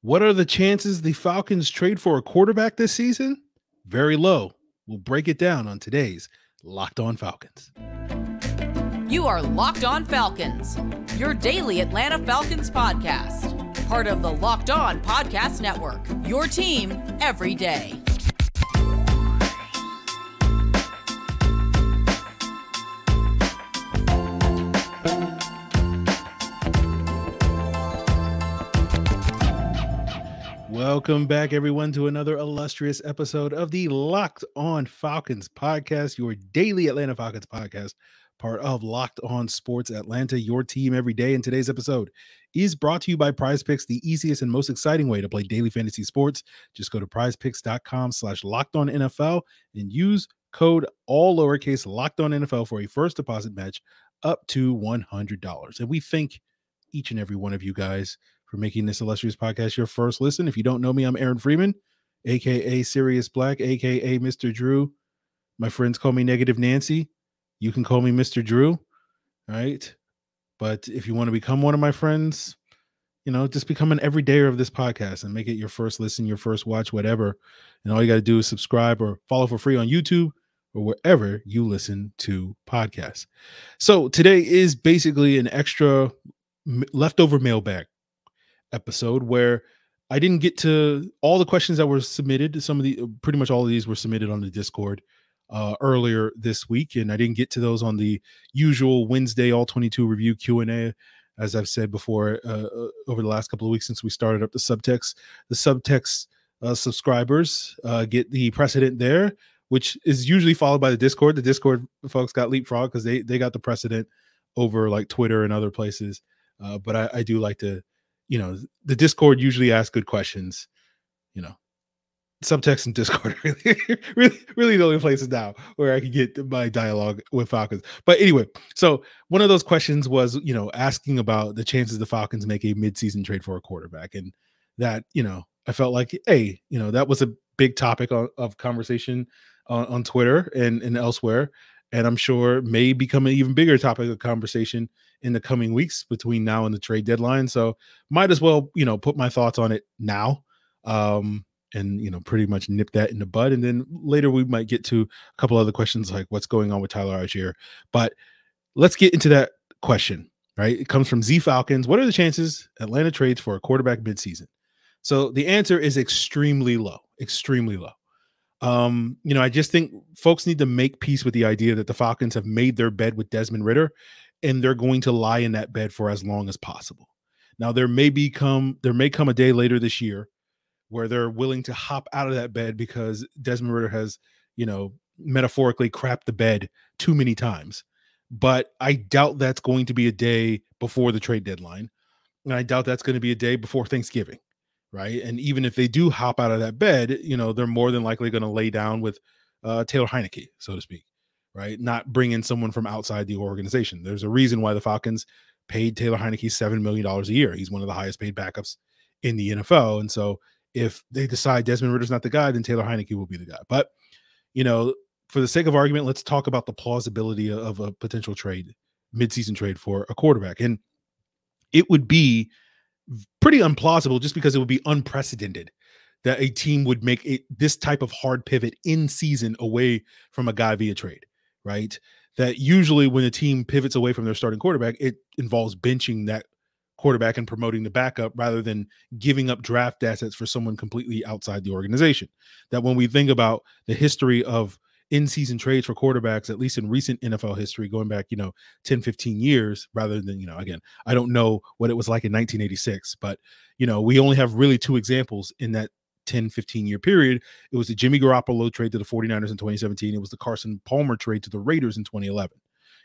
What are the chances the Falcons trade for a quarterback this season? Very low. We'll break it down on today's Locked On Falcons. You are Locked On Falcons, your daily Atlanta Falcons podcast. Part of the Locked On Podcast Network, your team every day. Welcome back, everyone, to another illustrious episode of the Locked On Falcons podcast, your daily Atlanta Falcons podcast, part of Locked On Sports Atlanta, your team every day. And today's episode is brought to you by PrizePicks, the easiest and most exciting way to play daily fantasy sports. Just go to prizepicks.com/LockedOnNFL and use code all lowercase LockedOnNFL for a first deposit match up to $100. And we thank each and every one of you guys for making this illustrious podcast your first listen. If you don't know me, I'm Aaron Freeman, aka Sirius Black, aka Mr. Drew. My friends call me Negative Nancy. You can call me Mr. Drew. All right. But if you want to become one of my friends, just become an everydayer of this podcast and make it your first listen, your first watch, whatever. And all you got to do is subscribe or follow for free on YouTube or wherever you listen to podcasts. So today is basically an extra leftover mailbag episode where I didn't get to all the questions that were submitted. Pretty much all of these were submitted on the Discord earlier this week, and I didn't get to those on the usual Wednesday all 22 review Q&A. As I've said before, over the last couple of weeks since we started up the subtext subscribers get the precedent there, which is usually followed by the Discord. The Discord folks got leapfrog because they got the precedent over like Twitter and other places. But I do like to, the Discord usually asks good questions. Subtext and Discord are really the only places now where I can get my dialogue with Falcons. But anyway, so one of those questions was, asking about the chances the Falcons make a midseason trade for a quarterback. And that, I felt like, hey, that was a big topic of conversation on Twitter and elsewhere. And I'm sure may become an even bigger topic of conversation in the coming weeks between now and the trade deadline. So might as well, put my thoughts on it now. And pretty much nip that in the bud. And then later we might get to a couple other questions like what's going on with Tyler Allgeier. But let's get into that question, right? It comes from Z Falcons. What are the chances Atlanta trades for a quarterback midseason? So the answer is extremely low, extremely low. I just think folks need to make peace with the idea that the Falcons have made their bed with Desmond Ridder and they're going to lie in that bed for as long as possible. Now there may come a day later this year where they're willing to hop out of that bed because Desmond Ridder has, metaphorically crapped the bed too many times. But I doubt that's going to be a day before the trade deadline. And I doubt that's going to be a day before Thanksgiving, right? And even if they do hop out of that bed, they're more than likely going to lay down with Taylor Heinicke, so to speak, right? Not bring in someone from outside the organization. There's a reason why the Falcons paid Taylor Heinicke $7 million a year. He's one of the highest paid backups in the NFL. And so if they decide Desmond Ridder's not the guy, then Taylor Heinicke will be the guy. But, for the sake of argument, let's talk about the plausibility of a potential trade, midseason trade for a quarterback. And it would be pretty implausible just because it would be unprecedented that a team would make this type of hard pivot in season away from a guy via trade, right? That usually when a team pivots away from their starting quarterback, it involves benching that quarterback and promoting the backup rather than giving up draft assets for someone completely outside the organization. That when we think about the history of in-season trades for quarterbacks, at least in recent NFL history, going back, 10, 15 years, rather than, again, I don't know what it was like in 1986, but, we only have really two examples in that 10, 15-year period. It was the Jimmy Garoppolo trade to the 49ers in 2017. It was the Carson Palmer trade to the Raiders in 2011.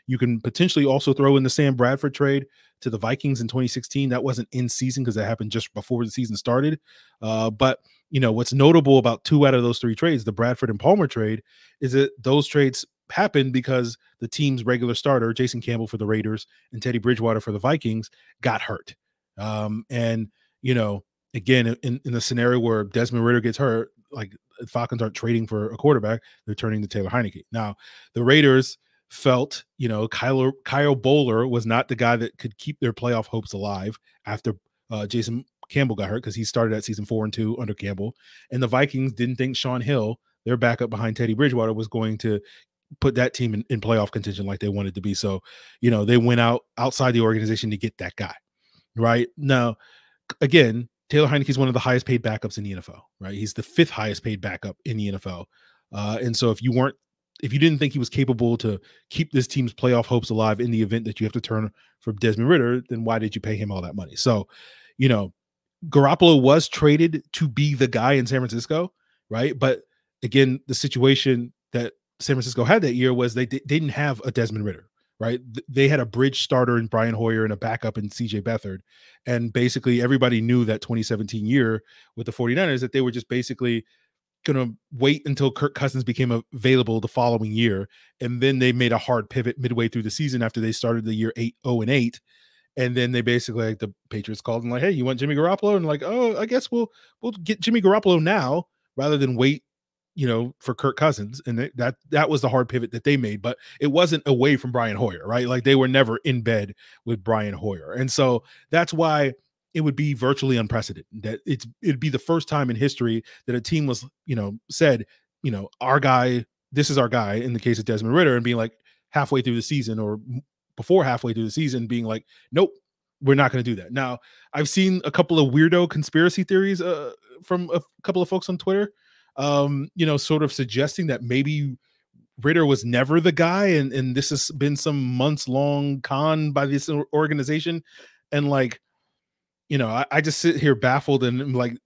You can potentially also throw in the Sam Bradford trade to the Vikings in 2016. That wasn't in season because that happened just before the season started. But what's notable about two out of those three trades, the Bradford and Palmer trade, is that those trades happened because the team's regular starter, Jason Campbell for the Raiders and Teddy Bridgewater for the Vikings, got hurt. Again, in the scenario where Desmond Ridder gets hurt, like Falcons aren't trading for a quarterback, they're turning to Taylor Heinicke. Now, the Raiders felt, Kyle Bowler was not the guy that could keep their playoff hopes alive after Jason Campbell got hurt, because he started at season 4 and 2 under Campbell, and the Vikings didn't think Sean Hill, their backup behind Teddy Bridgewater, was going to put that team in playoff contention like they wanted to be. So, they went outside the organization to get that guy. Right now, again, Taylor Heinicke is one of the highest paid backups in the NFL. Right, he's the 5th highest paid backup in the NFL. And so if you didn't think he was capable to keep this team's playoff hopes alive in the event that you have to turn for Desmond Ridder, then why did you pay him all that money? So, Garoppolo was traded to be the guy in San Francisco, right? But again, the situation that San Francisco had that year was they didn't have a Desmond Ridder, right? They had a bridge starter in Brian Hoyer and a backup in CJ Beathard. And basically everybody knew that 2017 year with the 49ers that they were just basically going to wait until Kirk Cousins became available the following year. And then they made a hard pivot midway through the season after they started the year 0-8. And then they basically, like, the Patriots called and like, hey, you want Jimmy Garoppolo? And like, oh, I guess we'll get Jimmy Garoppolo now rather than wait, for Kirk Cousins. And that was the hard pivot that they made, but it wasn't away from Brian Hoyer, right? Like, they were never in bed with Brian Hoyer. And so that's why it would be virtually unprecedented that it'd be the first time in history that a team was, said, our guy, this is our guy, in the case of Desmond Ridder, and being like halfway through the season or before halfway through the season being like, nope, we're not going to do that. Now, I've seen a couple of weirdo conspiracy theories from a couple of folks on Twitter, sort of suggesting that maybe Ridder was never the guy. And this has been some months long con by this organization. And like, I just sit here baffled and I'm like,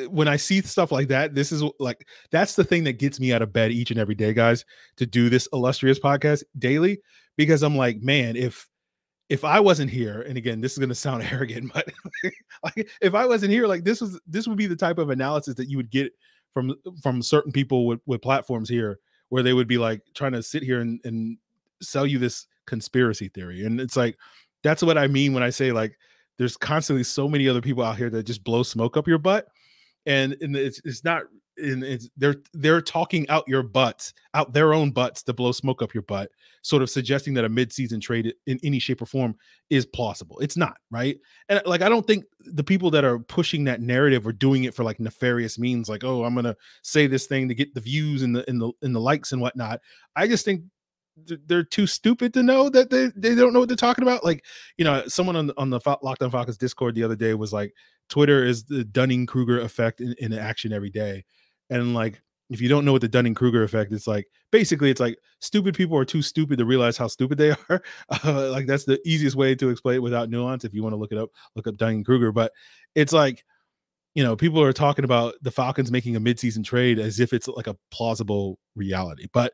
when I see stuff like that, this is like, that's the thing that gets me out of bed each and every day, guys, to do this illustrious podcast daily, because I'm like, man, if I wasn't here, and again, this is going to sound arrogant, but like, if I wasn't here, like this would be the type of analysis that you would get from certain people with platforms here, where they would be like trying to sit here and sell you this conspiracy theory. And it's like, that's what I mean when I say, like, there's constantly so many other people out here that just blow smoke up your butt, and it's not, and it's they're talking out their own butts to blow smoke up your butt, sort of suggesting that a midseason trade in any shape or form is plausible. It's not, right? And like, I don't think the people that are pushing that narrative are doing it for like nefarious means, like, oh, I'm gonna say this thing to get the views and the likes and whatnot. I just think they're too stupid to know that they don't know what they're talking about. Like, someone on the Locked On Falcons Discord the other day was like, Twitter is the Dunning-Kruger effect in action every day. And like, if you don't know what the Dunning-Kruger effect is, like, basically it's like stupid people are too stupid to realize how stupid they are. Like, that's the easiest way to explain it without nuance. If you want to look up Dunning-Kruger, but it's like, people are talking about the Falcons making a midseason trade as if it's like a plausible reality. But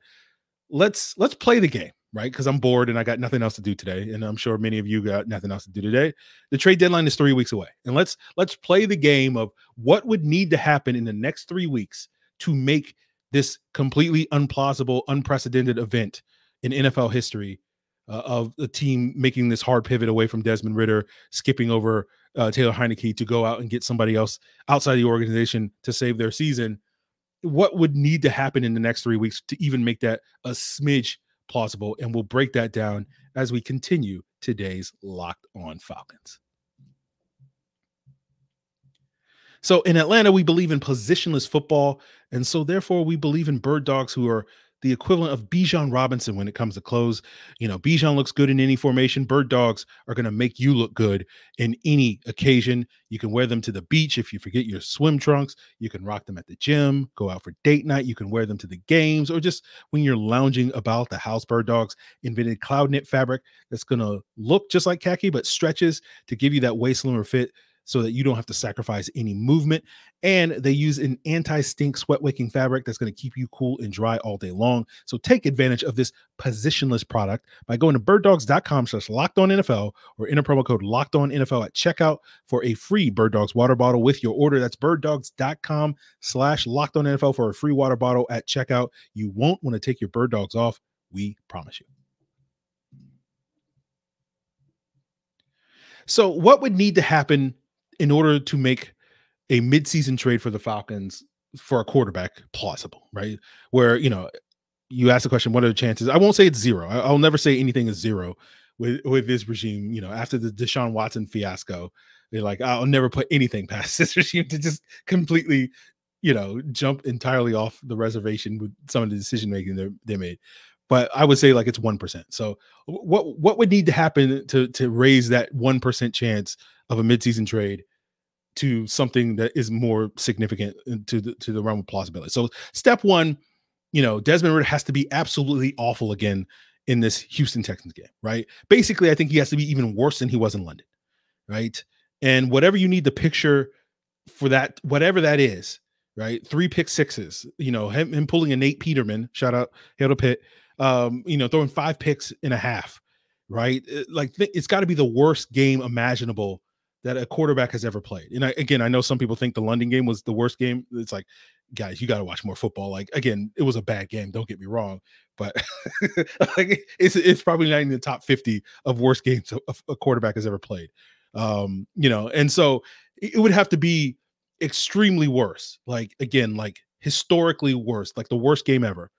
let's play the game, right? Because I'm bored and I got nothing else to do today, and I'm sure many of you got nothing else to do today. The trade deadline is 3 weeks away, and let's play the game of what would need to happen in the next 3 weeks to make this completely unplausible, unprecedented event in NFL history of the team making this hard pivot away from Desmond Ridder, skipping over Taylor Heinicke to go out and get somebody else outside the organization to save their season. What would need to happen in the next 3 weeks to even make that a smidge plausible? And we'll break that down as we continue today's Locked On Falcons. So in Atlanta, we believe in positionless football, and so therefore we believe in bird dogs, who are the equivalent of Bijan Robinson when it comes to clothes. Bijan looks good in any formation. Bird dogs are going to make you look good in any occasion. You can wear them to the beach if you forget your swim trunks. You can rock them at the gym, go out for date night. You can wear them to the games, or just when you're lounging about the house. Bird dogs invented cloud knit fabric that's going to look just like khaki, but stretches to give you that waist slimmer fit, so that you don't have to sacrifice any movement. And they use an anti-stink sweat wicking fabric that's going to keep you cool and dry all day long. So take advantage of this positionless product by going to birddogs.com/LockedOnNFL or enter promo code LockedOnNFL at checkout for a free Bird Dogs water bottle with your order. That's birddogs.com/LockedOnNFL for a free water bottle at checkout. You won't want to take your bird dogs off. We promise you. So what would need to happen in order to make a midseason trade for the Falcons for a quarterback plausible, right? Where, you ask the question, what are the chances? I won't say it's zero. I'll never say anything is zero with this regime. After the Deshaun Watson fiasco, They're like, I'll never put anything past this regime to just completely, jump entirely off the reservation with some of the decision making they made. But I would say like it's 1%. So what would need to happen to raise that 1% chance of a midseason trade to something that is more significant to the realm of plausibility? So step one, Desmond Ridder has to be absolutely awful again in this Houston Texans game, right? Basically, I think he has to be even worse than he was in London, right? And whatever you need to picture for that, whatever that is, right? 3 pick sixes, him pulling a Nate Peterman, shout out Hail to Pitt, throwing 5 picks in a half, right? It's got to be the worst game imaginable that a quarterback has ever played. And I know some people think the London game was the worst game. It's like, guys, you got to watch more football. Like, again, it was a bad game. Don't get me wrong, but it's probably not in the top 50 of worst games a quarterback has ever played. And so it would have to be extremely worse. Like, again, like historically worse, like the worst game ever.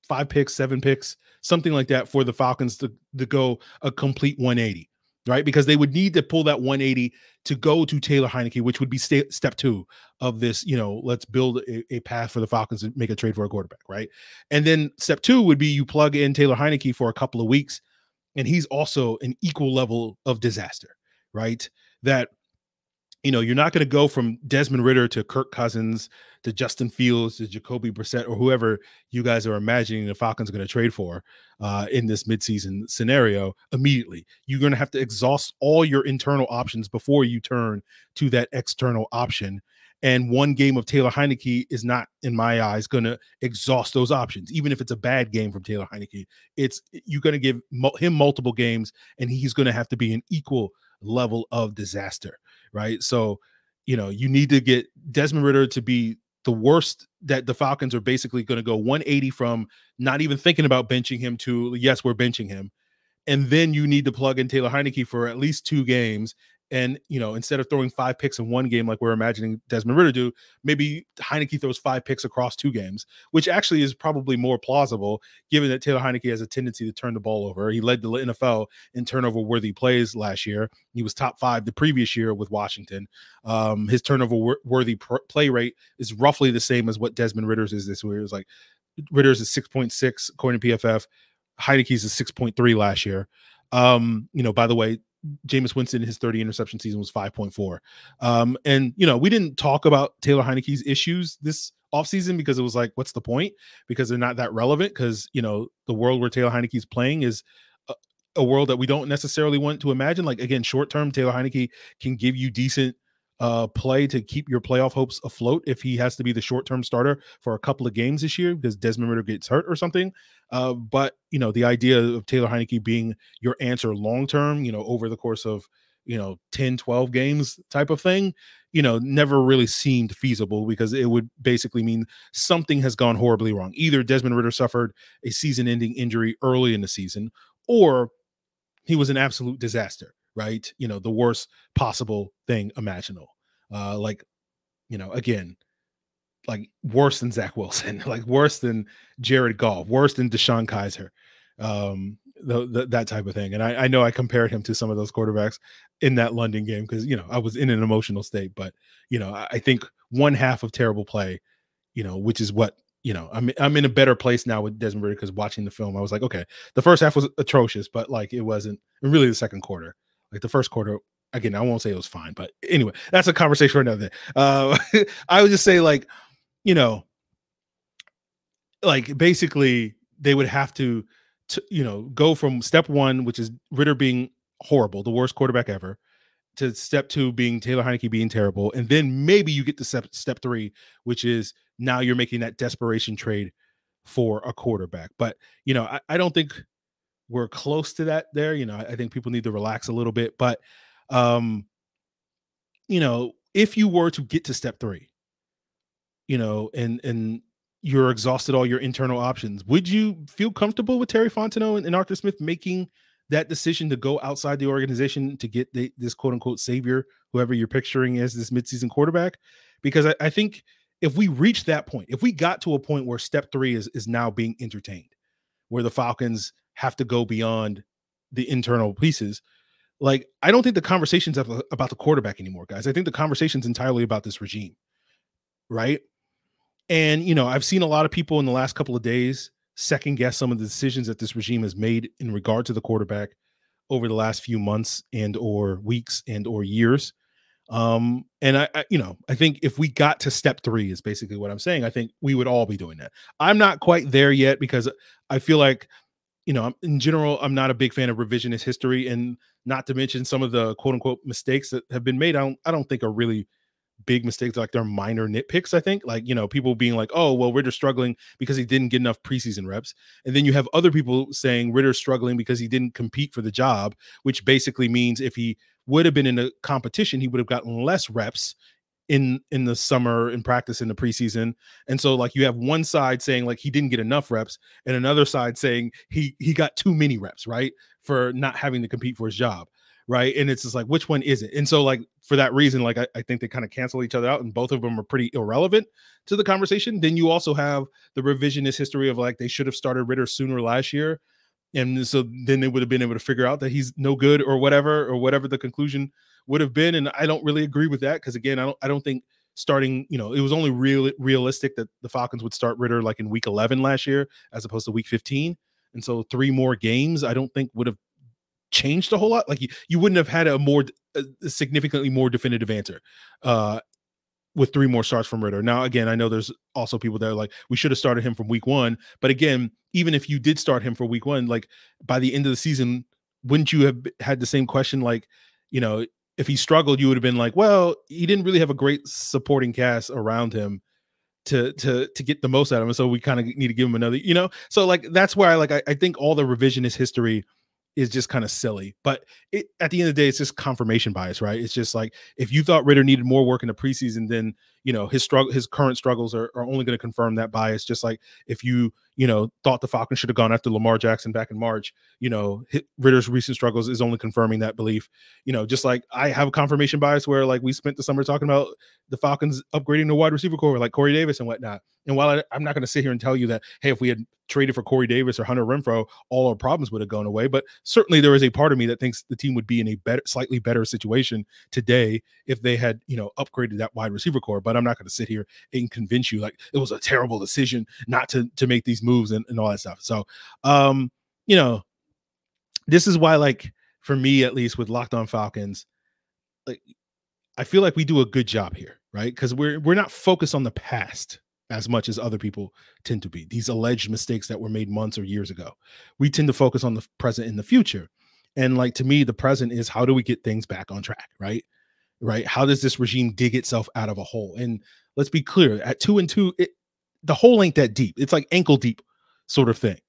5 picks, 7 picks, something like that for the Falcons to go a complete 180. Right, because they would need to pull that 180 to go to Taylor Heinicke, which would be step 2 of this. Let's build a path for the Falcons to make a trade for a quarterback, right? And then step 2 would be you plug in Taylor Heinicke for a couple of weeks, and he's also an equal level of disaster, right? That you're not going to go from Desmond Ridder to Kirk Cousins to Justin Fields to Jacoby Brissett or whoever you guys are imagining the Falcons are going to trade for in this midseason scenario immediately. You're going to have to exhaust all your internal options before you turn to that external option. And one game of Taylor Heinicke is not, in my eyes, going to exhaust those options. Even if it's a bad game from Taylor Heinicke, you're going to give him multiple games, and he's going to have to be an equal level of disaster. Right. So, you need to get Desmond Ridder to be the worst that the Falcons are basically going to go 180 from not even thinking about benching him to, yes, we're benching him. And then you need to plug in Taylor Heinicke for at least 2 games. And, instead of throwing 5 picks in one game, like we're imagining Desmond Ridder do, maybe Heinicke throws 5 picks across 2 games, which actually is probably more plausible given that Taylor Heinicke has a tendency to turn the ball over. He led the NFL in turnover-worthy plays last year. He was top 5 the previous year with Washington. His turnover-worthy play rate is roughly the same as what Desmond Ridder's is this year. It's like Ridder's is 6.6 according to PFF. Heinicke's is 6.3 last year. By the way, Jameis Winston, his 30 interception season was 5.4. And, we didn't talk about Taylor Heinicke's issues this offseason because it was like, what's the point? Because they're not that relevant because, the world where Taylor Heinicke's playing is a world that we don't necessarily want to imagine. Like, again, short-term, Taylor Heinicke can give you decent play to keep your playoff hopes afloat if he has to be the short-term starter for a couple of games this year because Desmond Ridder gets hurt or something. But, the idea of Taylor Heinicke being your answer long-term, over the course of, 10, 12 games type of thing, never really seemed feasible because it would basically mean something has gone horribly wrong. Either Desmond Ridder suffered a season-ending injury early in the season or he was an absolute disaster. Right. The worst possible thing imaginable. Again, like worse than Zach Wilson, like worse than Jared Goff, worse than Deshaun Kaiser, that type of thing. And I know I compared him to some of those quarterbacks in that London game because, I was in an emotional state. But, I think one half of terrible play, which is what, I'm in a better place now with Desmond Ridder because watching the film, I was like, okay, the first half was atrocious, but like it wasn't really the second quarter. Like the first quarter, again, I won't say it was fine, but anyway, that's a conversation for another day. I would just say like basically they would have to go from step 1, which is Ridder being horrible, the worst quarterback ever, to step 2 being Taylor Heinicke being terrible. And then maybe you get to step 3, which is now you're making that desperation trade for a quarterback. But, I don't think we're close to that there. I think people need to relax a little bit. But, if you were to get to step 3, and you're exhausted all your internal options, would you feel comfortable with Terry Fontenot and Arthur Smith making that decision to go outside the organization to get this quote unquote savior, whoever you're picturing as this midseason quarterback? Because I think if we reach that point, if we got to a point where step 3 is now being entertained, where the Falcons have to go beyond the internal pieces, like, I don't think the conversation's about the quarterback anymore, guys. I think the conversation's entirely about this regime, right? And, I've seen a lot of people in the last couple of days second guess some of the decisions that this regime has made in regard to the quarterback over the last few months and or weeks and or years. And I think if we got to step 3 is basically what I'm saying. I think we would all be doing that. I'm not quite there yet because I feel like, in general, I'm not a big fan of revisionist history, and not to mention some of the quote unquote mistakes that have been made. I don't think are really big mistakes. Like, they're minor nitpicks. I think, like, people being like, oh, well, Ridder's struggling because he didn't get enough preseason reps. And then you have other people saying Ridder's struggling because he didn't compete for the job, which basically means if he would have been in a competition, he would have gotten less reps in the summer in practice in the preseason. And so, like, you have one side saying like he didn't get enough reps, and another side saying he got too many reps, right, for not having to compete for his job, right? And it's just like, which one is it? And so, like, for that reason, like, I think they kind of cancel each other out, and both of them are pretty irrelevant to the conversation. Then you also have the revisionist history of like they should have started Ridder sooner last year, and so then they would have been able to figure out that he's no good or whatever the conclusion would have been. And I don't really agree with that, because again, I don't think starting, it was only realistic that the Falcons would start Ridder like in week 11 last year as opposed to week 15. And so 3 more games I don't think would have changed a whole lot. Like, you wouldn't have had a significantly more definitive answer with 3 more starts from Ridder. Now, again, I know there's also people that are like, we should have started him from week 1. But again, even if you did start him for week 1, like, by the end of the season, wouldn't you have had the same question? Like, if he struggled, you would have been like, well, he didn't really have a great supporting cast around him to get the most out of him. So we kind of need to give him another, so like, that's why I think all the revisionist history is just kind of silly. But at the end of the day, it's just confirmation bias, right? It's just like, if you thought Ridder needed more work in the preseason, then his current struggles are only going to confirm that bias. Just like if you thought the Falcons should have gone after Lamar Jackson back in March, Ridder's recent struggles is only confirming that belief. Just like I have a confirmation bias where, like, we spent the summer talking about the Falcons upgrading the wide receiver core, like Corey Davis and whatnot. And while I'm not going to sit here and tell you that, hey, if we had traded for Corey Davis or Hunter Renfrow, all our problems would have gone away. But certainly there is a part of me that thinks the team would be in a slightly better situation today if they had, upgraded that wide receiver core. But I'm not going to sit here and convince you like it was a terrible decision not to make these moves and all that stuff. So, this is why, like, for me, at least with Locked On Falcons, like, I feel like we do a good job here, right? Because we're not focused on the past as much as other people tend to be. These alleged mistakes that were made months or years ago. We tend to focus on the present and the future. And, like, to me, the present is, how do we get things back on track, right? Right? How does this regime dig itself out of a hole? And let's be clear, at 2-2, the hole ain't that deep. It's like ankle deep sort of thing,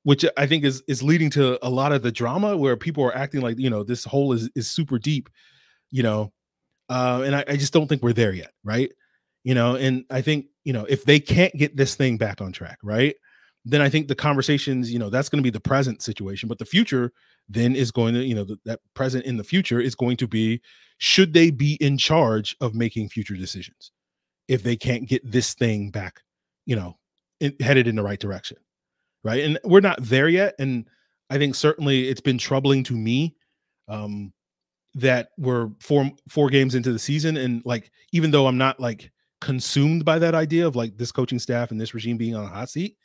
which I think is leading to a lot of the drama where people are acting like, this hole is super deep, and I just don't think we're there yet, right? And I think, if they can't get this thing back on track, right, then I think the conversations, that's going to be the present situation. But the future then is going to, that present in the future is going to be, should they be in charge of making future decisions if they can't get this thing back, headed in the right direction, right? And we're not there yet. And I think certainly it's been troubling to me that we're four games into the season. And, like, even though I'm not, like, consumed by that idea of, like, this coaching staff and this regime being on a hot seat,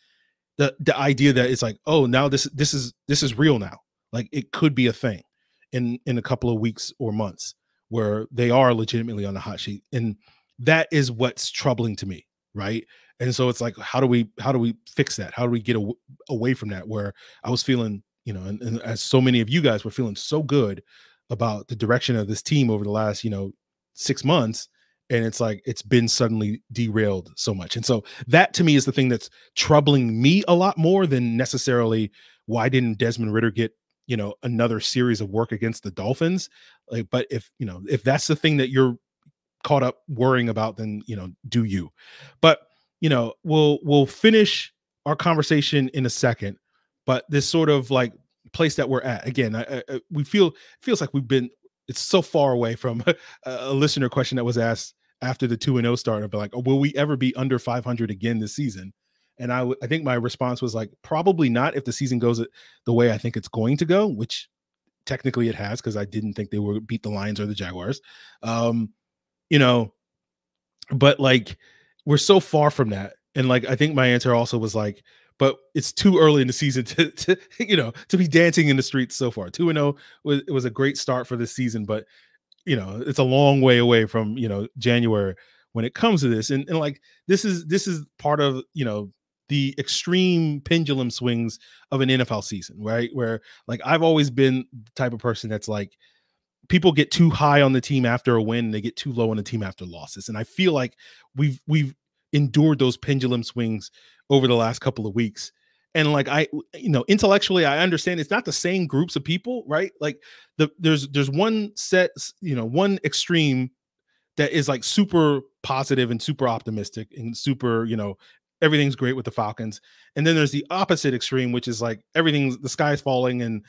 the idea that it's like, oh, now this is real now. Like, it could be a thing in a couple of weeks or months where they are legitimately on the hot seat. And that is what's troubling to me, right? And so it's like, how do we fix that? How do we get away from that? Where I was feeling, and as so many of you guys were feeling so good about the direction of this team over the last, 6 months. And it's like, it's been suddenly derailed so much. And so that, to me, is the thing that's troubling me a lot more than necessarily why didn't Desmond Ridder get, another series of work against the Dolphins. Like, but if that's the thing that you're caught up worrying about, then, do you. But, we'll finish our conversation in a second. But this sort of, like, place that we're at, again, we feels like it's so far away from a listener question that was asked after the 2-0 start, of like, oh, will we ever be under 500 again this season? And I think my response was like, probably not, if the season goes the way I think it's going to go, which technically it has, because I didn't think they would beat the Lions or the Jaguars. But like, we're so far from that. And like, I think my answer also was like, but it's too early in the season to be dancing in the streets so far. 2-0 was a great start for this season, but it's a long way away from January when it comes to this. And like, this is part of the extreme pendulum swings of an NFL season, right? Where like, I've always been the type of person that's like, people get too high on the team after a win, they get too low on the team after losses. And I feel like we've endured those pendulum swings over the last couple of weeks. And like, intellectually, I understand it's not the same groups of people, right? Like there's one set, one extreme that is like super positive and super optimistic and super, everything's great with the Falcons. And then there's the opposite extreme, which is like the sky's falling and,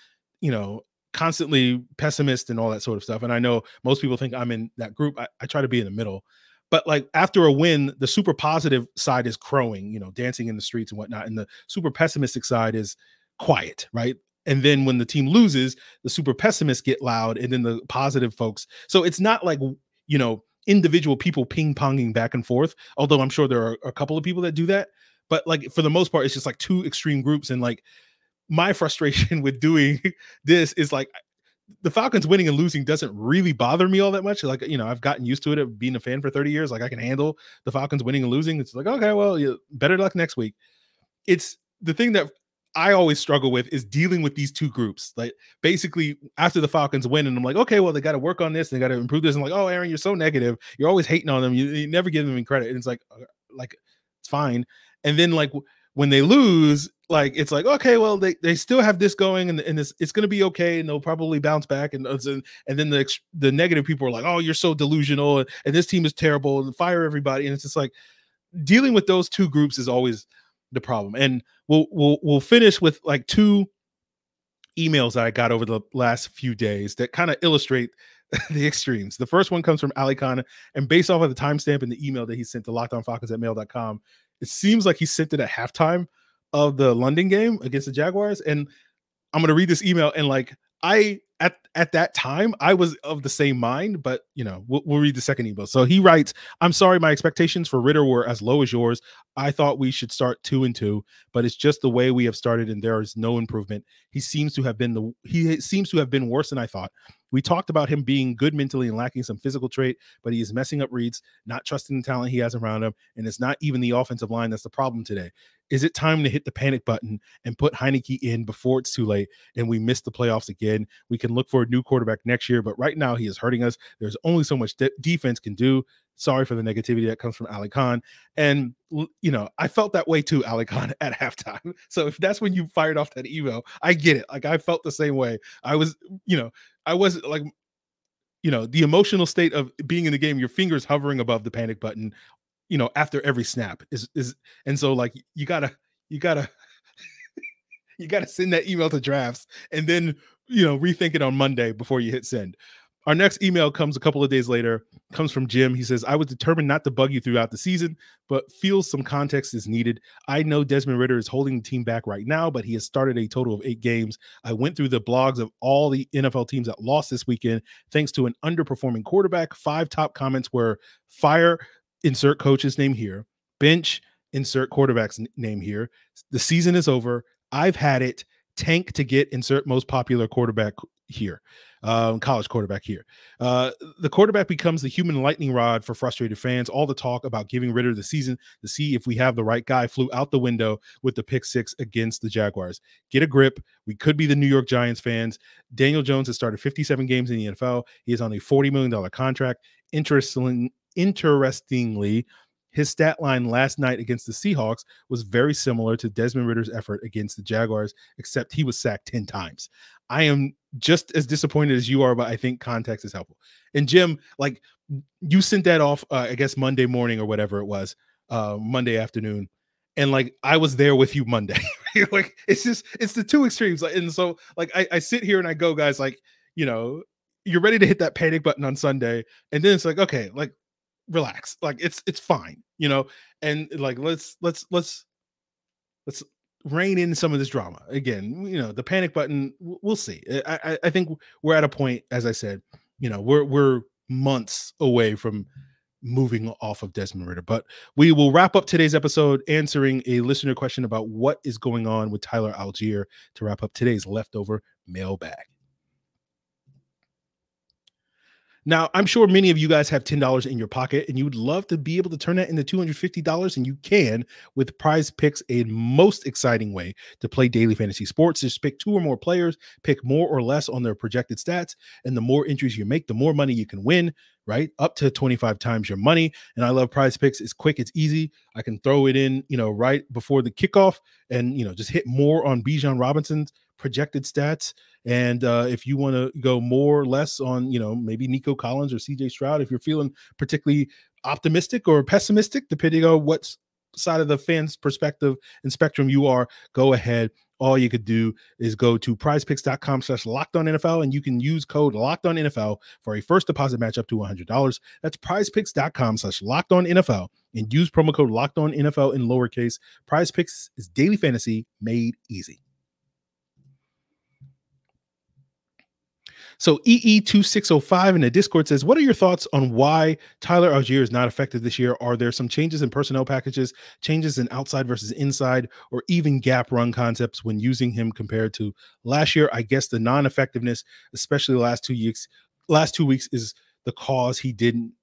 constantly pessimist and all that sort of stuff. And I know most people think I'm in that group. I try to be in the middle, but like, after a win, the super positive side is crowing, dancing in the streets and whatnot. And the super pessimistic side is quiet, right? And then when the team loses, the super pessimists get loud, and then the positive folks. So it's not like, individual people ping-ponging back and forth, although I'm sure there are a couple of people that do that. But like, for the most part, it's just like two extreme groups. And like, my frustration with doing this is like, the Falcons winning and losing doesn't really bother me all that much. Like, I've gotten used to it of being a fan for 30 years. Like, I can handle the Falcons winning and losing. It's like, okay, well, better luck next week. It's the thing that I always struggle with is dealing with these two groups. Like, basically, after the Falcons win, and I'm like, okay, well, they got to work on this. They got to improve this. I'm like, oh, Aaron, you're so negative. You're always hating on them. You never give them any credit. And it's like it's fine. And then like, when they lose, like, it's like, okay, well, they still have this going, and it's going to be okay, and they'll probably bounce back. And then the negative people are like, oh, you're so delusional, and this team is terrible, and fire everybody. And it's just like, dealing with those two groups is always the problem. And we'll finish with like two emails that I got over the last few days that kind of illustrate the extremes. The first one comes from Ali Khan, and based off of the timestamp in the email that he sent to lockedonfalcons@mail.com, it seems like he sent it at halftime of the London game against the Jaguars. And I'm going to read this email. And like, at that time, I was of the same mind, but we'll read the second email. So he writes, I'm sorry, my expectations for Ridder were as low as yours. I thought we should start 2-2, but it's just the way we have started, and there is no improvement. He seems to have been worse than I thought. We talked about him being good mentally and lacking some physical trait, but he is messing up reads, not trusting the talent he has around him, and it's not even the offensive line that's the problem today. Is it time to hit the panic button and put Heinicke in before it's too late and we miss the playoffs again? We can look for a new quarterback next year, but right now he is hurting us. There's only so much defense can do. Sorry for the negativity that comes from Ali Khan. And, I felt that way too, Ali Khan, at halftime. So if that's when you fired off that email, I get it. Like, I felt the same way. I was like, the emotional state of being in the game, your fingers hovering above the panic button, after every snap is, and so like, you gotta send that email to drafts and then, rethink it on Monday before you hit send. Our next email comes a couple of days later, comes from Jim. He says, I was determined not to bug you throughout the season, but feels some context is needed. I know Desmond Ridder is holding the team back right now, but he has started a total of 8 games. I went through the blogs of all the NFL teams that lost this weekend, thanks to an underperforming quarterback. 5 top comments were fire, insert coach's name here, bench, insert quarterback's name here. The season is over. I've had it. Tank to get insert most popular quarterback here. College quarterback here. The quarterback becomes the human lightning rod for frustrated fans. All the talk about giving Ridder the season to see if we have the right guy flew out the window with the pick 6 against the Jaguars. Get a grip. We could be the New York Giants fans. Daniel Jones has started 57 games in the NFL. He is on a $40 million contract. Interestingly, his stat line last night against the Seahawks was very similar to Desmond Ridder's effort against the Jaguars, except he was sacked 10 times. I am just as disappointed as you are, but I think context is helpful. And Jim, like, you sent that off, I guess Monday morning or whatever it was, Monday afternoon. And like, I was there with you Monday. Like, it's the two extremes. And so like, I sit here and I go, guys, like, you're ready to hit that panic button on Sunday. And then it's like, okay, like, relax. Like, it's fine, and like, let's rein in some of this drama. Again, the panic button, we'll see. I think we're at a point, as I said, we're months away from moving off of Desmond Ridder. But we will wrap up today's episode answering a listener question about what is going on with Tyler Allgeier to wrap up today's leftover mailbag. Now, I'm sure many of you guys have $10 in your pocket and you would love to be able to turn that into $250, and you can with Prize Picks, a most exciting way to play daily fantasy sports. Just pick 2 or more players, pick more or less on their projected stats, and the more entries you make, the more money you can win, right? Up to 25 times your money. And I love Prize Picks. It's quick, it's easy. I can throw it in, right before the kickoff and, just hit more on Bijan Robinson's projected stats. And if you want to go more or less on, maybe Nico Collins or CJ Stroud, if you're feeling particularly optimistic or pessimistic, depending on what side of the fans' perspective and spectrum you are, go ahead. All you could do is go to prizepicks.com/LockedOnNFL, and you can use code LockedOnNFL for a first deposit match up to $100. That's prizepicks.com/LockedOnNFL, and use promo code LockedOnNFL in lowercase. Prize Picks is daily fantasy made easy. So EE2605 in the Discord says, what are your thoughts on why Tyler Allgeier is not effective this year? Are there some changes in personnel packages, changes in outside versus inside, or even gap run concepts when using him compared to last year? I guess the non-effectiveness, especially the last 2 weeks, is the cause. He didn't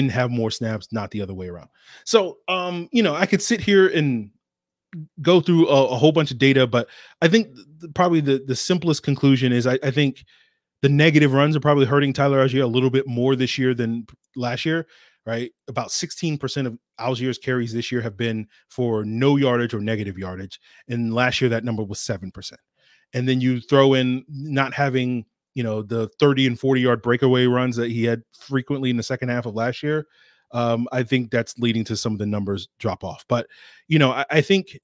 have more snaps, not the other way around. So, I could sit here and go through a whole bunch of data, but I think probably the simplest conclusion is I think the negative runs are probably hurting Tyler Allgeier a little bit more this year than last year, right? About 16% of Allgeier's carries this year have been for no yardage or negative yardage. And last year, that number was 7%. And then you throw in not having, the 30 and 40 yard breakaway runs that he had frequently in the second half of last year. I think that's leading to some of the numbers drop off. But, I think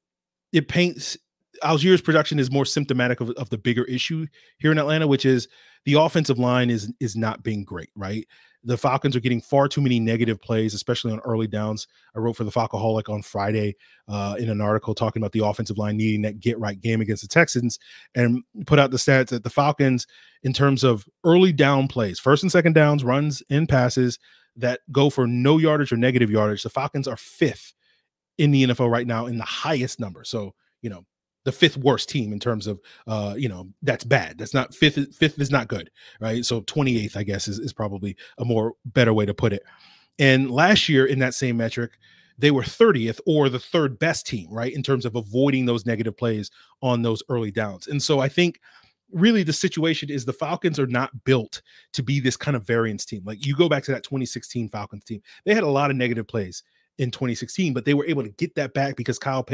it paints Allgeier's production is more symptomatic of the bigger issue here in Atlanta, which is the offensive line is not being great, right? The Falcons are getting far too many negative plays, especially on early downs. I wrote for the Falcoholic on Friday in an article talking about the offensive line needing that get-right game against the Texans, and put out the stats that the Falcons, in terms of early down plays, first and second downs, runs and passes that go for no yardage or negative yardage, the Falcons are 5th in the NFL right now in the highest number. So, the 5th worst team in terms of, that's bad. That's not fifth is not good, right? So 28th, I guess, is probably a more better way to put it. And last year in that same metric, they were 30th, or the 3rd best team, right? In terms of avoiding those negative plays on those early downs. And so I think really the situation is the Falcons are not built to be this kind of variance team. Like, you go back to that 2016 Falcons team, they had a lot of negative plays in 2016, but they were able to get that back because Kyle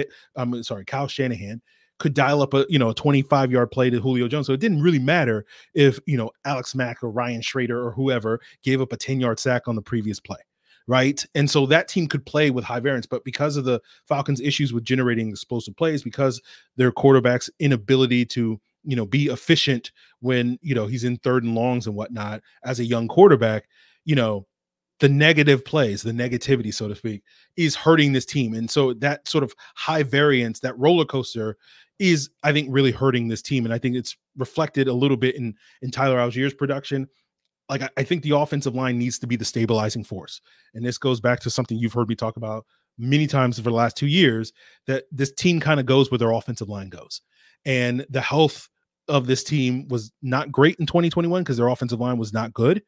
Shanahan could dial up a 25-yard play to Julio Jones. So it didn't really matter if, Alex Mack or Ryan Schrader or whoever gave up a 10-yard sack on the previous play, right? And so that team could play with high variance, but because of the Falcons' issues with generating explosive plays, because their quarterback's inability to, be efficient when, he's in 3rd and longs and whatnot as a young quarterback, the negative plays, the negativity, so to speak, is hurting this team. And so that sort of high variance, that roller coaster is, I think, really hurting this team. And I think it's reflected a little bit in Tyler Allgeier's production. Like, I think the offensive line needs to be the stabilizing force. And this goes back to something you've heard me talk about many times for the last 2 years, that this team kind of goes where their offensive line goes. And the health of this team was not great in 2021 because their offensive line was not good.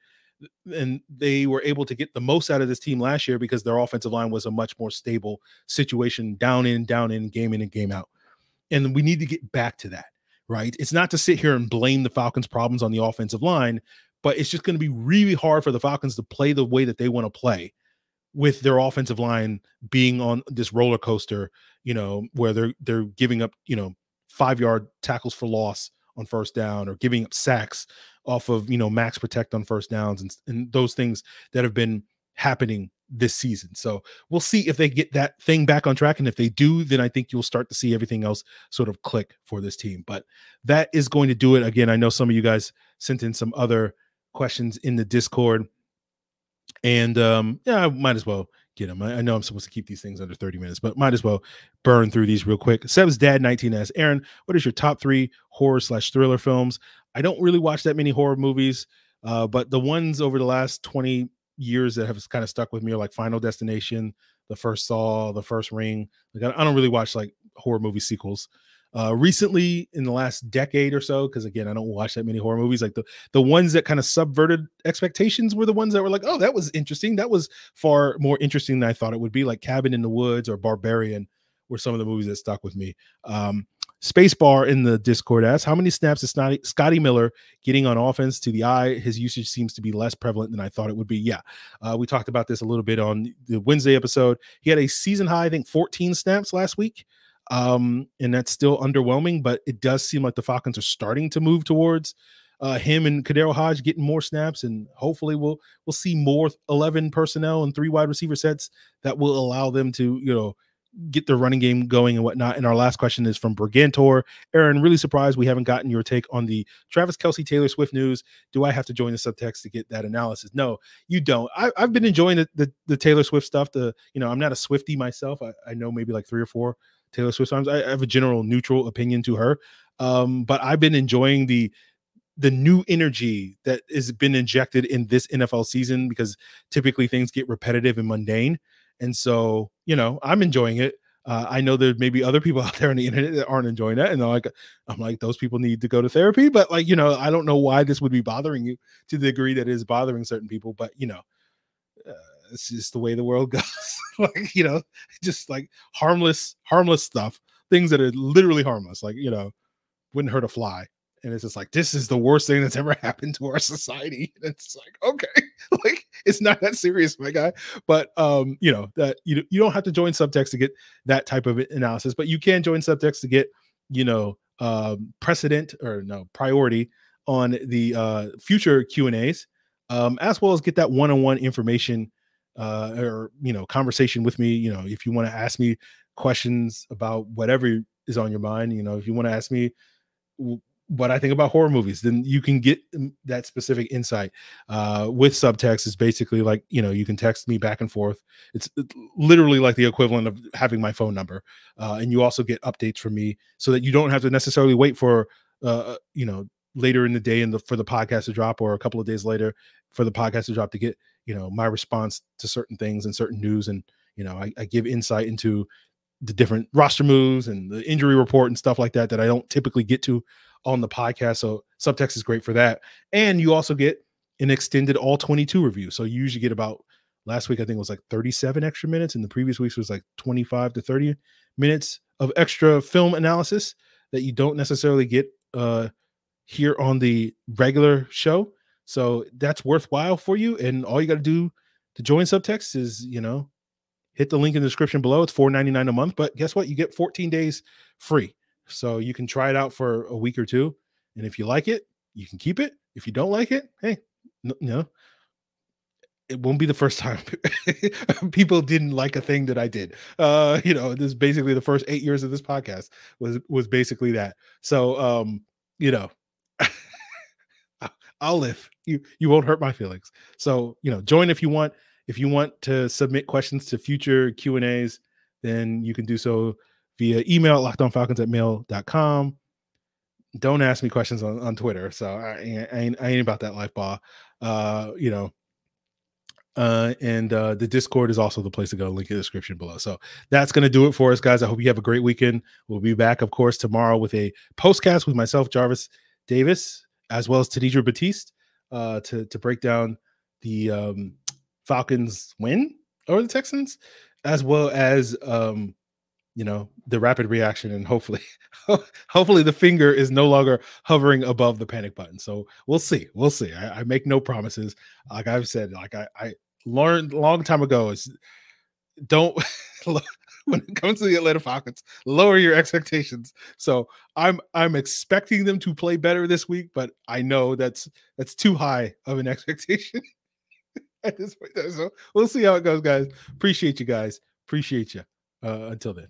And they were able to get the most out of this team last year because their offensive line was a much more stable situation, down in, game in and game out. And we need to get back to that, right? It's not to sit here and blame the Falcons' problems on the offensive line, but it's just going to be really hard for the Falcons to play the way that they want to play with their offensive line being on this roller coaster, where they're giving up, 5-yard tackles for loss on first down, or giving up sacks off of, max protect on first downs, and those things that have been happening this season. So we'll see if they get that thing back on track. And if they do, then I think you'll start to see everything else sort of click for this team. But that is going to do it. Again, I know some of you guys sent in some other questions in the Discord, and I might as well get them. I know I'm supposed to keep these things under 30 minutes, but might as well burn through these real quick. Seb's dad 19 asks, Aaron, what is your top 3 horror/thriller films? I don't really watch that many horror movies, but the ones over the last 20 years that have kind of stuck with me are like Final Destination, the first Saw, the first Ring. Like I don't really watch like horror movie sequels. Recently in the last decade or so, because again, I don't watch that many horror movies, like the ones that kind of subverted expectations were the ones that were like, oh, that was interesting. That was far more interesting than I thought it would be. Like Cabin in the Woods or Barbarian were some of the movies that stuck with me. Spacebar in the Discord asks, how many snaps is Scotty Miller getting on offense? To the eye, his usage seems to be less prevalent than I thought it would be. Yeah, we talked about this a little bit on the Wednesday episode. He had a season high, I think 14 snaps last week. And that's still underwhelming, but it does seem like the Falcons are starting to move towards him and Kadero Hodge getting more snaps, and hopefully we'll see more 11 personnel and 3 wide receiver sets that will allow them to, get the running game going and whatnot. And our last question is from Brigantor. Aaron, really surprised we haven't gotten your take on the Travis Kelce-Taylor Swift news. Do I have to join the subtext to get that analysis? No, you don't. I've been enjoying the Taylor Swift stuff. I'm not a Swiftie myself. I know maybe like 3 or 4 Taylor Swift songs. I have a general neutral opinion to her. But I've been enjoying the new energy that has been injected in this NFL season, because typically things get repetitive and mundane. And so, I'm enjoying it. I know there may be other people out there on the internet that aren't enjoying that. And I'm like, those people need to go to therapy. But I don't know why this would be bothering you to the degree that it is bothering certain people. But, it's just the way the world goes. Just like harmless stuff, things that are literally harmless, like, wouldn't hurt a fly. And it's just like, this is the worst thing that's ever happened to our society. And it's like, okay, like it's not that serious, my guy. But that you don't have to join subtext to get that type of analysis, but you can join subtext to get, priority on the future Q&As, as well as get that one-on-one information or conversation with me. If you want to ask me questions about whatever is on your mind, if you want to ask me what I think about horror movies, then you can get that specific insight. With subtext is basically like, you can text me back and forth. It's literally like the equivalent of having my phone number. And you also get updates from me so that you don't have to necessarily wait for, later in the day for the podcast to drop, or a couple of days later for the podcast to drop to get, my response to certain things and certain news. And, I give insight into the different roster moves and the injury report and stuff like that I don't typically get to on the podcast. So subtext is great for that. And you also get an extended all 22 review. So you usually get about, last week I think it was like 37 extra minutes, and the previous weeks was like 25 to 30 minutes of extra film analysis that you don't necessarily get here on the regular show. So that's worthwhile for you. And all you got to do to join subtext is, hit the link in the description below. It's $4.99 a month, but guess what? You get 14 days free. So you can try it out for a week or 2. And if you like it, you can keep it. If you don't like it, hey, it won't be the first time people didn't like a thing that I did. This is basically the first 8 years of this podcast was basically that. So, I'll live. You won't hurt my feelings. So, join if you want. If you want to submit questions to future Q&As, then you can do so via email at lockedonfalcons@mail.com. Don't ask me questions on Twitter. So I ain't about that life, ball. And the Discord is also the place to go. Link in the description below. So that's going to do it for us, guys. I hope you have a great weekend. We'll be back, of course, tomorrow with a postcast with myself, Jarvis Davis, as well as Tadidra Batiste, to break down the Falcons win over the Texans, as well as the rapid reaction, and hopefully the finger is no longer hovering above the panic button. So we'll see. I make no promises. Like I've said, like I learned a long time ago, is don't when it comes to the Atlanta Falcons, lower your expectations. So I'm expecting them to play better this week, but I know that's too high of an expectation at this point. So we'll see how it goes, guys. Appreciate you guys. Appreciate you. Until then.